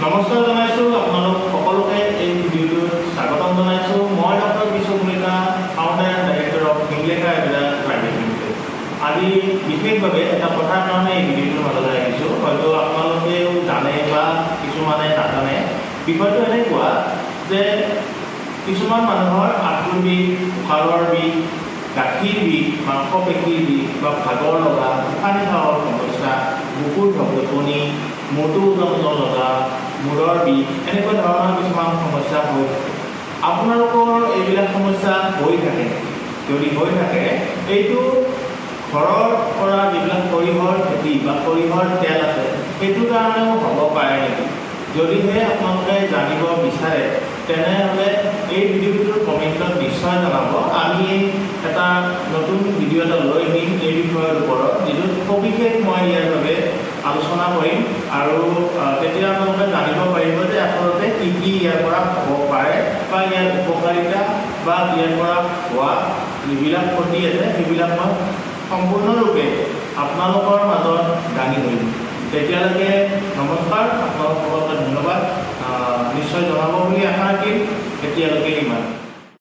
নমস্কাৰ জনাইছোঁ আপোনালোক সকলোকে এই ভিডিঅ'টোত স্বাগতম জনাইছোঁ। মই doctor Biswajit Kalita, founder and director of Hinglekha এভিডাছ প্ৰাইভেট লিমিটেড। আজি বিশেষভাৱে এটা কথাৰ কাৰণে এই ভিডিঅ'টোৰ মাজলৈ আহিছোঁ। হয়তো আপোনালোকেও জানে বা কিছুমানে নাজানে। বিষয়টো এনেকুৱা যে কিছুমান মানুহৰ আঁঠুৰ বিষ, কঁকালৰ বিষ, গাঁঠিৰ বিষ, মাংসপেশীৰ বিষ বা ভাগৰ লগা, উশাহ নিশাহৰ সমস্যা, বুকুৰ ধপধপনি, মূৰটো ওজন ওজন লগা, মূৰৰ বিষ, এনেকুৱা ধৰণৰ কিছুমান সমস্যা হৈ থাকে। আপোনালোকৰ এইবিলাক সমস্যা হৈ থাকে। যদি হৈ থাকে, এইটো ঘৰৰ পৰা যিবিলাক সৰিয়হৰ খেতি বা সৰিয়হৰ তেল আছে, সেইটোৰ কাৰণেও হ'ব পাৰে নেকি? যদিহে আপোনালোকে জানিব বিচাৰে, তেনেহ'লে এই ভিডিঅ'টোৰ কমেণ্টত নিশ্চয় জনাব। আমি এটা নতুন ভিডিঅ' এটা লৈ আহিম এই বিষয়ৰ ওপৰত, যিটোত সবিশেষ মই ইয়াৰ বাবে আলোচনা কৰিম আৰু তেতিয়া আপোনালোকে জানিব পাৰিব যে আচলতে কি কি ইয়াৰ পৰা হ'ব পাৰে বা ইয়াৰ উপকাৰিতা বা ইয়াৰ পৰা হোৱা যিবিলাক ক্ষতি আছে সেইবিলাক মই সম্পূৰ্ণৰূপে আপোনালোকৰ মাজত দাঙি ধৰিম। তেতিয়ালৈকে নমস্কাৰ, আপোনালোক সকলোকে ধন্যবাদ। নিশ্চয় জনাব বুলি আশা ৰাখিম। এতিয়ালৈকে ইমান।